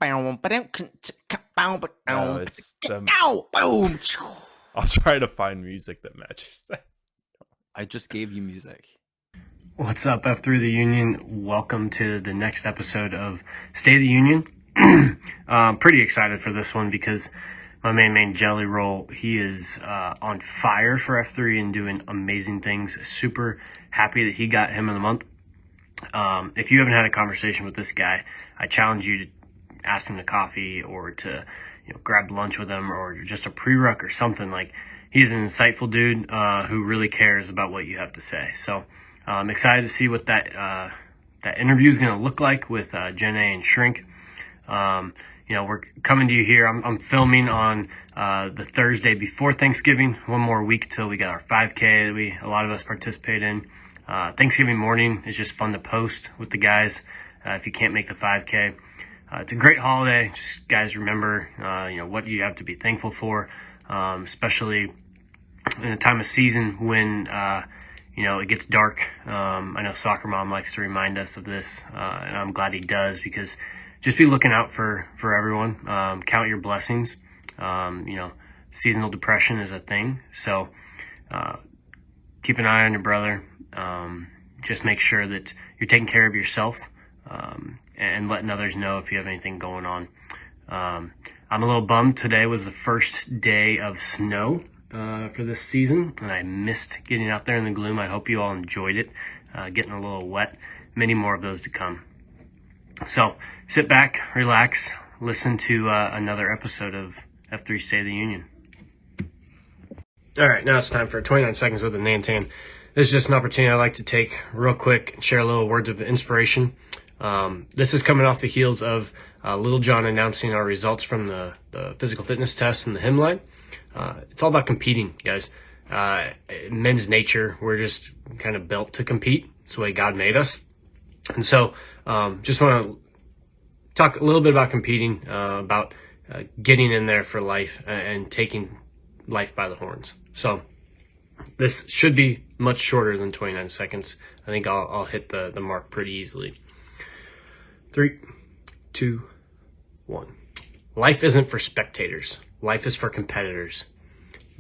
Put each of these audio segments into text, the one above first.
No, it's the. Boom. I'll try to find music that matches that. I just gave you music. What's up, F3 the Union? Welcome to the next episode of State of the Union. I'm pretty excited for this one because my main Jelly Roll, he is on fire for F3 and doing amazing things. Super happy that he got him of the month. If you haven't had a conversation with this guy, I challenge you to ask him to coffee or to grab lunch with him or just a pre-ruck or something. Like, he's an insightful dude who really cares about what you have to say. So I'm excited to see what that interview is going to look like with Jenna and Shrink. We're coming to you here. I'm filming on the Thursday before Thanksgiving. One more week till we got our 5K that a lot of us participate in. Thanksgiving morning is just fun to post with the guys if you can't make the 5K. It's a great holiday. Just guys, remember what you have to be thankful for, especially in a time of season when it gets dark. I know Soccer Mom likes to remind us of this, and I'm glad he does, because just be looking out for everyone. Count your blessings. Seasonal depression is a thing, so keep an eye on your brother. Just make sure that you're taking care of yourself, and letting others know if you have anything going on. I'm a little bummed. Today was the first day of snow for this season, and I missed getting out there in the gloom. I hope you all enjoyed it, getting a little wet. Many more of those to come. So sit back, relax, listen to another episode of F3 State of the Union. All right, now it's time for 29 seconds with the Nantan. This is just an opportunity I'd like to take real quick and share a little words of inspiration. This is coming off the heels of Little John announcing our results from the physical fitness test and the hymn line. It's all about competing, guys. Men's nature, we're just kind of built to compete. It's the way God made us. And so just want to talk a little bit about competing, about getting in there for life and taking life by the horns. So this should be much shorter than 29 seconds. I think I'll hit the mark pretty easily. 3, 2, 1. Life isn't for spectators. Life is for competitors.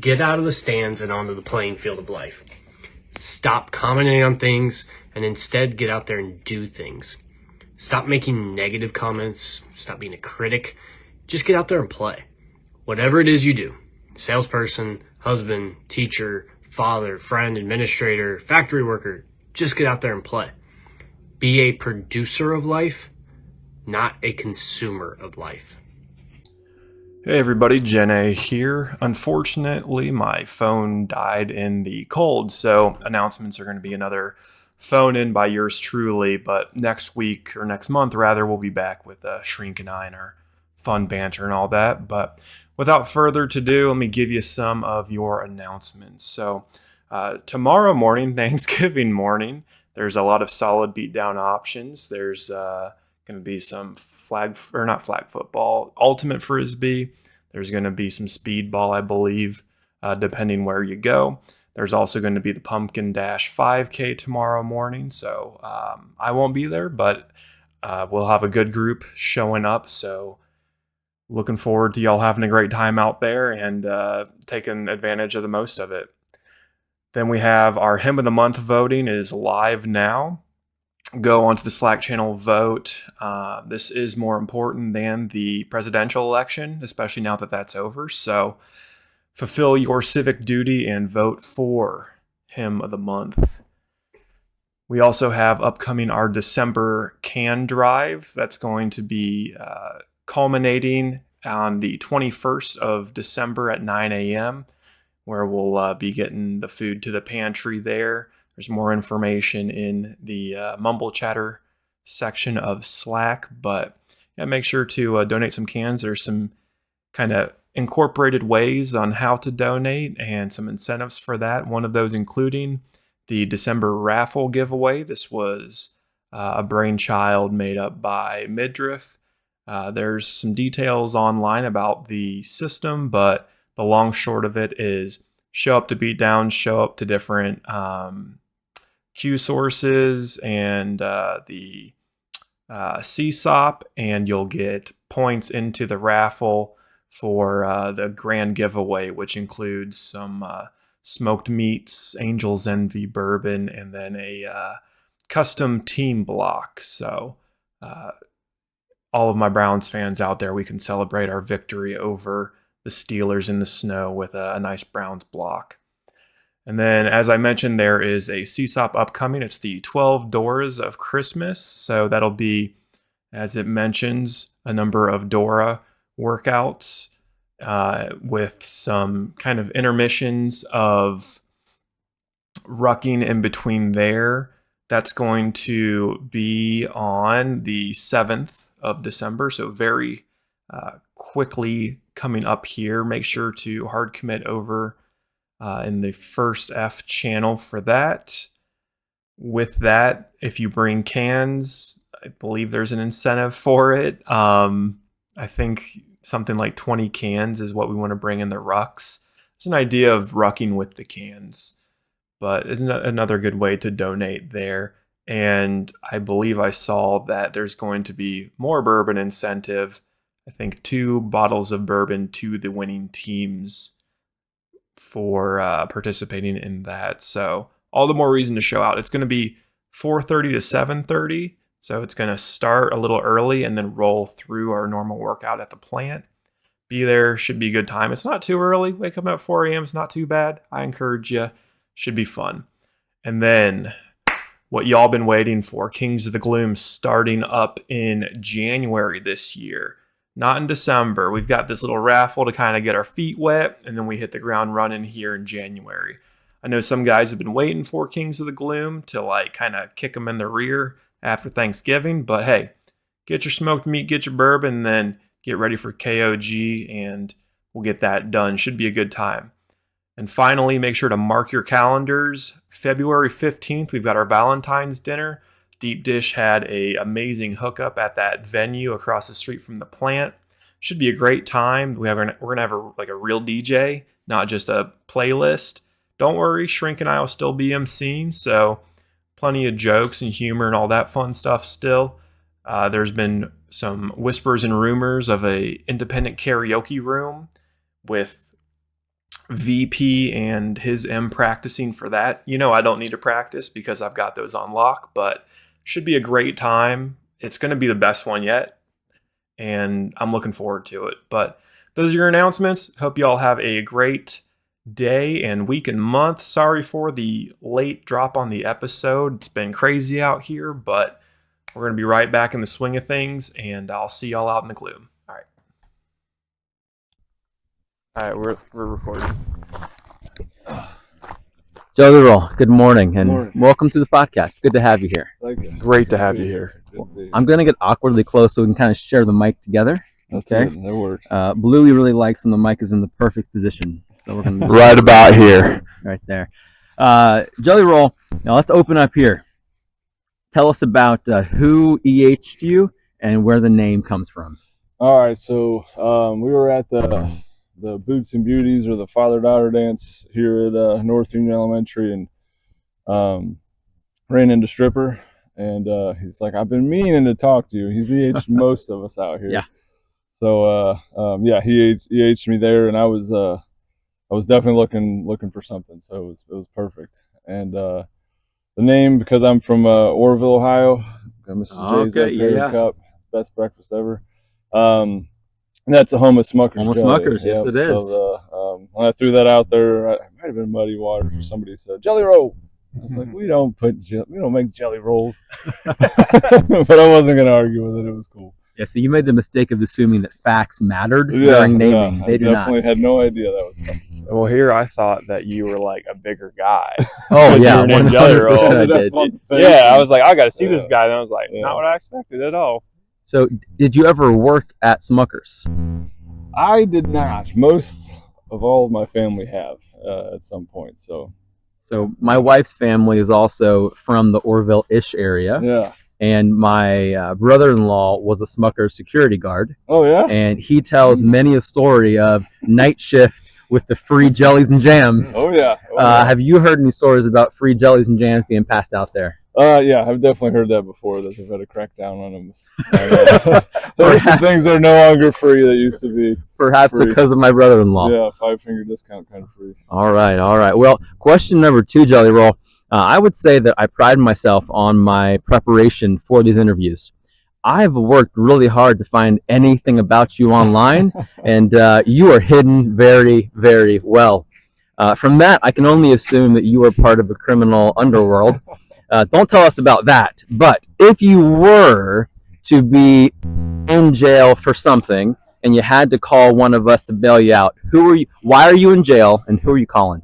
Get out of the stands and onto the playing field of life. Stop commenting on things and instead get out there and do things. Stop making negative comments. Stop being a critic. Just get out there and play. Whatever it is you do, salesperson, husband, teacher, father, friend, administrator, factory worker, just get out there and play. Be a producer of life, not a consumer of life. Hey everybody, Jenna here. Unfortunately, my phone died in the cold, so announcements are going to be another phone in by yours truly, but next week, or next month rather, we'll be back with Shrink and I and our fun banter and all that. But without further ado, let me give you some of your announcements. So tomorrow morning, Thanksgiving morning, there's a lot of solid beatdown options. There's going to be some not flag football, ultimate frisbee. There's going to be some speedball, I believe, depending where you go. There's also going to be the Pumpkin Dash 5K tomorrow morning. So I won't be there, but we'll have a good group showing up. So looking forward to y'all having a great time out there and taking advantage of the most of it. Then we have our Hymn of the Month voting is live now. Go onto the Slack channel, vote. This is more important than the presidential election, especially now that that's over. So fulfill your civic duty and vote for Hymn of the Month. We also have upcoming our December can drive. That's going to be culminating on the 21st of December at 9 a.m., where we'll be getting the food to the pantry there. There's more information in the Mumble Chatter section of Slack, but yeah, make sure to donate some cans. There's some kind of incorporated ways on how to donate and some incentives for that. One of those including the December raffle giveaway. This was a brainchild made up by Midriff. There's some details online about the system, but the long short of it is show up to beatdown, show up to different Q sources and the CSOP, and you'll get points into the raffle for the grand giveaway, which includes some smoked meats, Angel's Envy bourbon, and then a custom team block. So all of my Browns fans out there, we can celebrate our victory over the Steelers in the snow with a nice Browns block. And then, as I mentioned, there is a CSOP upcoming. It's the 12 Doors of Christmas. So that'll be, as it mentions, a number of Dora workouts with some kind of intermissions of rucking in between there. That's going to be on the 7th of December. So very quickly coming up here. Make sure to hard commit over in the first F channel for that. With that, if you bring cans, I believe there's an incentive for it. I think something like 20 cans is what we want to bring in the rucks. It's an idea of rucking with the cans, but it's another good way to donate there. And I believe I saw that there's going to be more bourbon incentive. I think 2 bottles of bourbon to the winning teams for participating in that. So all the more reason to show out. It's going to be 4:30 to 7:30. So it's going to start a little early and then roll through our normal workout at the plant. Be there, should be a good time. It's not too early. Wake up at 4 a.m. It's not too bad. I encourage you. Should be fun. And then what y'all been waiting for, Kings of the Gloom, starting up in January this year. Not in December. We've got this little raffle to kind of get our feet wet, and then we hit the ground running here in January. I know some guys have been waiting for Kings of the Gloom to like kind of kick them in the rear after Thanksgiving, but hey, get your smoked meat, get your bourbon, and then get ready for KOG, and we'll get that done. Should be a good time. And finally, make sure to mark your calendars. February 15th, we've got our Valentine's dinner. Deep Dish had an amazing hookup at that venue across the street from the plant. Should be a great time. We're gonna have a real DJ, not just a playlist. Don't worry, Shrink and I will still be emceeing, so plenty of jokes and humor and all that fun stuff still. There's been some whispers and rumors of a independent karaoke room with VP and his M practicing for that. You know I don't need to practice because I've got those on lock, but should be a great time. It's going to be the best one yet, and I'm looking forward to it. But those are your announcements. Hope you all have a great day and week and month. Sorry for the late drop on the episode. It's been crazy out here, but we're going to be right back in the swing of things, and I'll see y'all out in the gloom. All right. All right, we're recording. Joey Roll, good morning, and welcome to the podcast. Good to have you here. Thank you. Great to have you here. I'm going to get awkwardly close so we can kind of share the mic together. Okay, that works. Bluey really likes when the mic is in the perfect position, so we're going to Right about here. right there. Jelly Roll. Now let's open up here. Tell us about who EH'd you and where the name comes from. All right, so we were at the Boots and Beauties, or the father-daughter dance here at North Union Elementary, and ran into Stripper, and he's like, "I've been meaning to talk to you." He's EH'd most of us out here. Yeah. So yeah, he EH'd me there, and I was definitely looking for something, so it was perfect. And the name, because I'm from Orrville, Ohio, got Mrs. J's up here, yeah. Cup, best breakfast ever. And that's a home of Smucker's. Home of Jelly. Smucker's, yes, it is. So when I threw that out there, it might have been Muddy Waters or somebody said Jelly Roll. I was like, we don't make jelly rolls. But I wasn't gonna argue with it. It was cool. Yeah, so you made the mistake of assuming that facts mattered during naming. They do not. I definitely had no idea that was coming. Well, here I thought that you were like a bigger guy. Oh yeah, You were named Jelly Roll. 100% I did. Yeah, I was like, I got to see this Yeah. guy. And I was like, Yeah. not what I expected at all. So, did you ever work at Smucker's? I did not. Most of all of my family have at some point. So My wife's family is also from the Orrville-ish area, yeah. and my brother-in-law was a Smucker's security guard, Oh yeah. and he tells many a story of night shift with the free jellies and jams. Oh yeah. Oh, yeah. Have you heard any stories about free jellies and jams being passed out there? Yeah, I've definitely heard that before, that they've had a crackdown on them. There are some things that are no longer free that used to be. Perhaps Free. because of my brother-in-law. Yeah, 5-finger discount kind of free. All right, all right. Well, question number 2, Jelly Roll. I would say that I pride myself on my preparation for these interviews. I've worked really hard to find anything about you online, and you are hidden very, very well. From that, I can only assume that you are part of a criminal underworld. Don't tell us about that. But if you were to be in jail for something and you had to call one of us to bail you out, who are you? Why are you in jail, and who are you calling?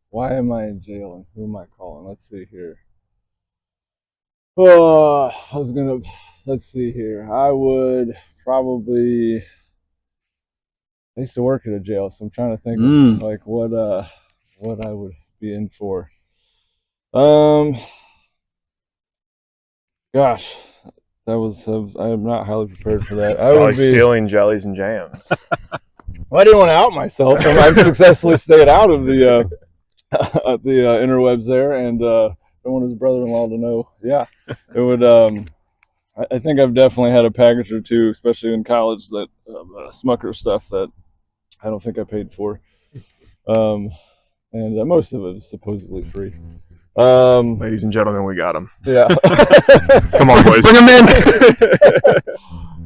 Why am I in jail and who am I calling? Let's see here. Oh, let's see here. I would probably. I used to work at a jail, so I'm trying to think of like what I would be in for. Gosh, I am not highly prepared for that. I Probably would be stealing jellies and jams. Well, I didn't want to out myself, and I've successfully stayed out of the interwebs there, and don't want his brother-in-law to know. Yeah, it would. I think I've definitely had a package or two, especially in college, that Smucker stuff that I don't think I paid for, and most of it is supposedly free. Ladies and gentlemen, we got him. Yeah, Come on, boys. Bring him in.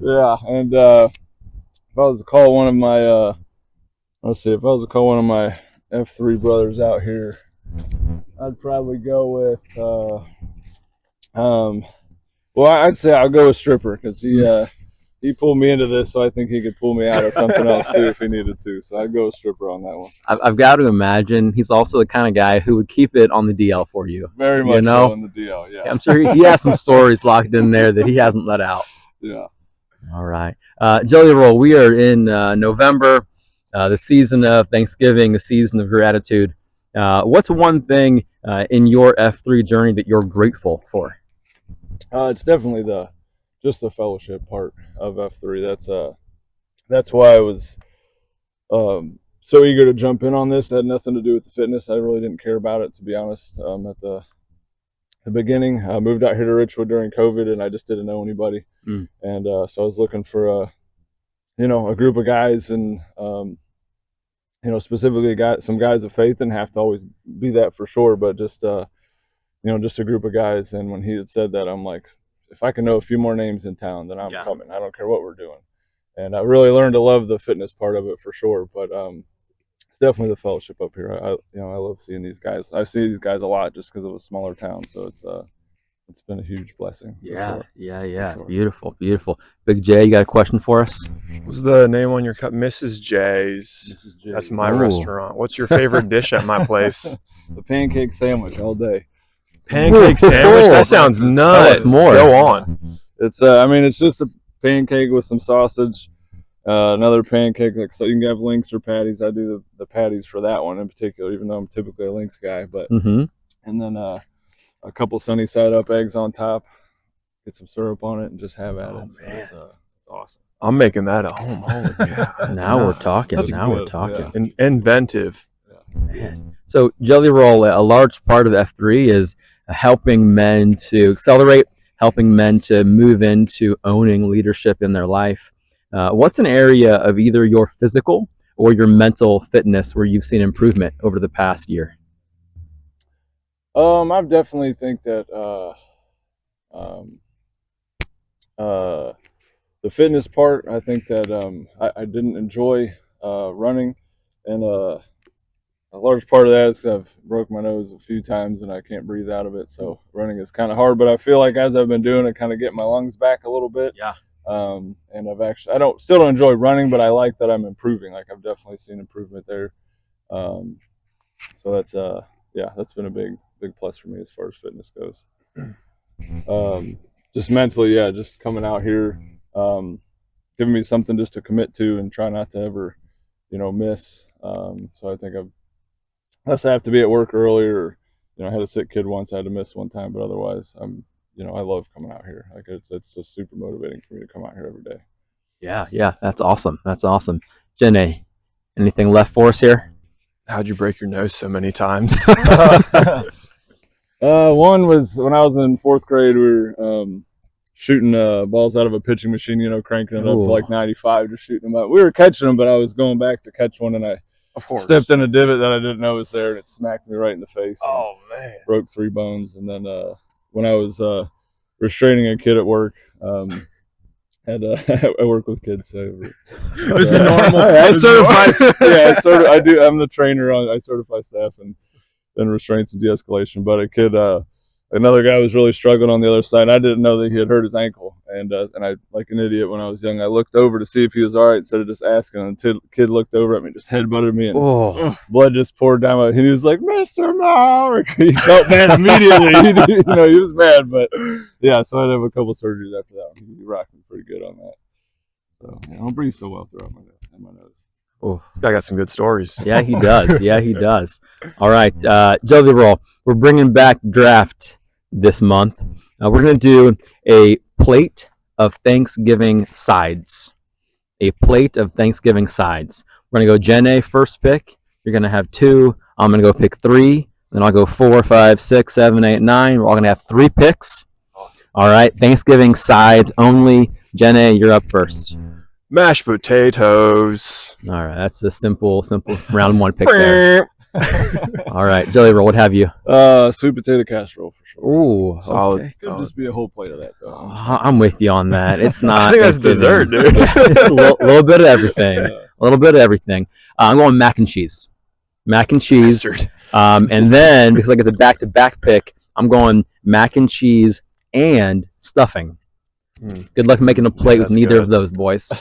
Yeah, and if I was to call one of my, if I was to call one of my F3 brothers out here, I'd probably go with, well, I'd say I'll go with Stripper, because he pulled me into this, so I think he could pull me out of something else too if he needed to. So I'd go with Stripper on that one. I've got to imagine he's also the kind of guy who would keep it on the DL for you. Very much so on the DL, yeah. I'm sure he has some stories locked in there that he hasn't let out. Yeah. All right. Jelly Roll, we are in November, the season of Thanksgiving, the season of gratitude. What's one thing in your F3 journey that you're grateful for? It's definitely just the fellowship part of F3. That's why I was so eager to jump in on this. It had nothing to do with the fitness. I really didn't care about it, to be honest. At the beginning, I moved out here to Richwood during COVID, and I just didn't know anybody. And so I was looking for a group of guys, and specifically some guys of faith. Didn't have to always be that for sure, but just just a group of guys. And when he had said that, I'm like, if I can know a few more names in town, then I'm coming. I don't care what we're doing. And I really learned to love the fitness part of it for sure. But it's definitely the fellowship up here. I love seeing these guys. I see these guys a lot just because of a smaller town. So it's been a huge blessing. Yeah. Sure. Beautiful, beautiful. Big J, you got a question for us? What's the name on your cup? Mrs. J's. Mrs. J. That's my restaurant. What's your favorite dish at my place? The pancake sandwich all day. Pancake sandwich? That sounds nuts. More. Go on. It's it's just a pancake with some sausage, another pancake, so you can have links or patties. I do the patties for that one in particular, even though I'm typically a links guy. But and then a couple sunny side up eggs on top, get some syrup on it, and just have at it. So it's awesome. I'm making that at home. Holy cow. Now we're talking. That's Now we're good, talking. Inventive. Man. So Jelly Roll, a large part of F3 is helping men to accelerate, helping men to move into owning leadership in their life. What's an area of either your physical or your mental fitness where you've seen improvement over the past year? I definitely think that the fitness part, I think that I didn't enjoy running, and a large part of that is I've broke my nose a few times and I can't breathe out of it. So running is kind of hard, but I feel like as I've been doing it, kind of get my lungs back a little bit. Yeah. And still don't enjoy running, but I like that I'm improving. Like I've definitely seen improvement there. So that's been a big plus for me as far as fitness goes. Just mentally, just coming out here, giving me something just to commit to and try not to ever, miss. So I think unless I have to be at work earlier, I had a sick kid once, I had to miss one time, but otherwise I love coming out here. Like it's just super motivating for me to come out here every day. Yeah, that's awesome. That's awesome. Jenny, anything left for us here? How'd you break your nose so many times? One was when I was in 4th grade. We were shooting balls out of a pitching machine, cranking it up to Ooh. like 95, just shooting them out. We were catching them, but I was going back to catch one, and I Of course. stepped in a divot that I didn't know was there, and it smacked me right in the face. and Oh man. broke 3 bones. And then when I was restraining a kid at work, had I work with kids, so This is normal. I This is certify. normal. Yeah, I do. I'm the trainer on. I certify staff and restraints and de-escalation. But a kid, another guy was really struggling on the other side. And I didn't know that he had hurt his ankle, and I, like an idiot when I was young, I looked over to see if he was all right instead of just asking. And the kid looked over at me, just headbutted me, and Oh, blood just poured down my. He was like, "Mr. Mark." He felt bad immediately. He was mad, but yeah. So I had to have a couple surgeries after that. He rocked me pretty good on that. So I don't breathe so well throughout my nose. oh. This guy got some good stories. Yeah, he does. Yeah, he does. All right, Jelly Roll. We're bringing back draft this month. We're going to do a plate of Thanksgiving sides. A plate of Thanksgiving sides. We're going to go Jen A first pick. You're going to have 2. I'm going to go pick 3. Then I'll go 4, 5, 6, 7, 8, 9. We're all going to have 3 picks. All right, Thanksgiving sides only. Jen A, you're up first. Mashed potatoes. All right, that's a simple round 1 pick there. All right, Jelly Roll, what have you? Sweet potato casserole for sure. Ooh, Solid. okay. Could just be a whole plate of that though. I'm with you on that. It's not. I think that's Thanksgiving. dessert, dude. Yeah, it's a little bit of everything. Yeah. A little bit of everything. I'm going mac and cheese. Mac and cheese. Bastard. And then, because I get the back-to-back pick, I'm going mac and cheese and stuffing. Good luck making a plate with That's neither good. of those, boys.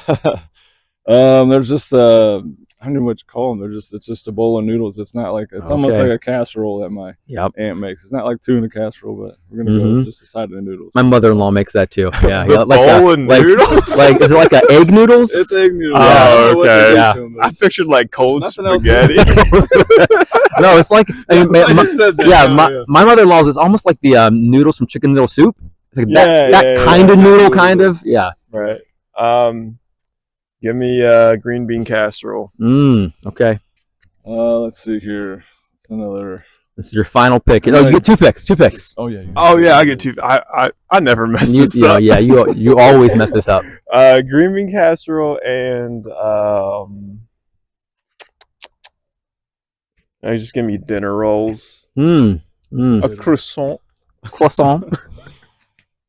There's just I don't know what you call them. It's just a bowl of noodles. It's not like it's almost Okay. like a casserole that my Yep. aunt makes. It's not like tuna casserole, but we're gonna go with just a side of noodles. My mother-in-law makes that too. Yeah, The like bowl of noodles? Like, is it like a egg noodles? It's egg noodles. Oh, I don't know what they okay. do Yeah. to 'em, but I it's- pictured like cold Nothing else. spaghetti. No, it's like I just said that. yeah. Yeah. My mother-in-law's is almost like the noodles from Chicken Noodle Soup. It's like Yeah, that yeah, kind of yeah. noodle, kind of. Yeah. Right. Give me green bean casserole. Okay. Let's see here. It's another. This is your final pick. No, you get 2 picks. 2 picks. Oh yeah. Oh yeah, I get 2. I never mess You, this up. you always mess this up. Green bean casserole and just give me dinner rolls. A croissant. Croissant.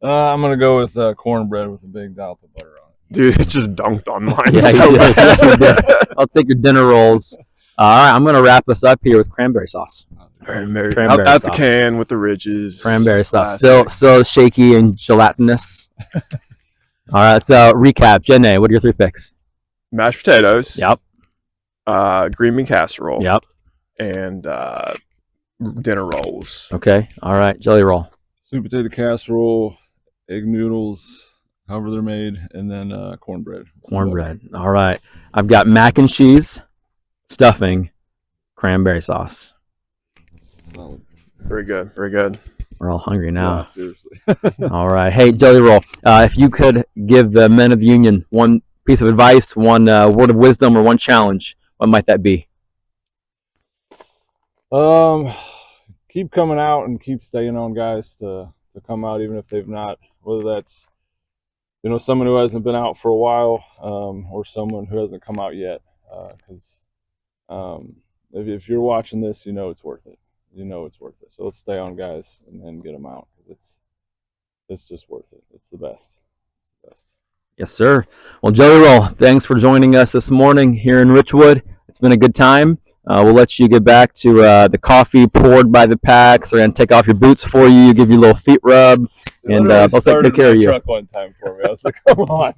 I'm gonna go with cornbread with a big dollop of butter on it. Dude, it just dunked on mine. Yeah, so you did. bad. You did. I'll take your dinner rolls. All right, I'm gonna wrap us up here with cranberry sauce. Cranberry. Cranberry Out the sauce. can with the ridges. Cranberry sauce. Classic. Still shaky and gelatinous. All right, let's recap. Jen A, what are your 3 picks? Mashed potatoes. Yep. Green bean casserole. Yep. And dinner rolls. Okay. All right, Jelly Roll. Sweet potato casserole, egg noodles, however they're made, and then cornbread. Cornbread. All right. I've got mac and cheese, stuffing, cranberry sauce. Solid. Very good. Very good. We're all hungry Yeah, now. seriously. All right. Hey, Jelly Roll, if you could give the men of the union one piece of advice, one word of wisdom, or one challenge, what might that be? Keep coming out and keep staying on guys to come out, even if they've not, whether that's someone who hasn't been out for a while, or someone who hasn't come out yet, because if you're watching this, it's worth it. It's worth it. So let's stay on guys and get them out, because it's just worth it. It's the best. Yes, sir. Well, Jelly Roll, thanks for joining us this morning here in Richwood. It's been a good time. We'll let you get back to the coffee poured by the pack. So we're going to take off your boots for you, give you a little feet rub, and they'll take care of you. Truck one time for me. I was like, come on.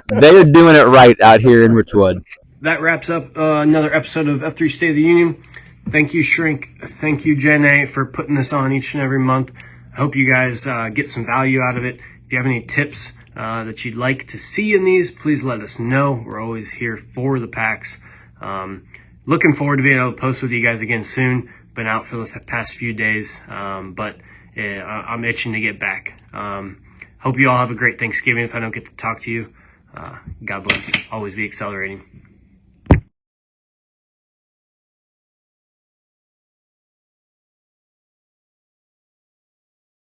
They are doing it right out here in Richwood. That wraps up another episode of F3 State of the Union. Thank you, Shrink. Thank you, Jen A, for putting this on each and every month. I hope you guys get some value out of it. If you have any tips that you'd like to see in these, please let us know. We're always here for the packs. Looking forward to being able to post with you guys again soon. Been out for the past few days, but I'm itching to get back. Hope you all have a great Thanksgiving if I don't get to talk to you. God bless. Always be accelerating.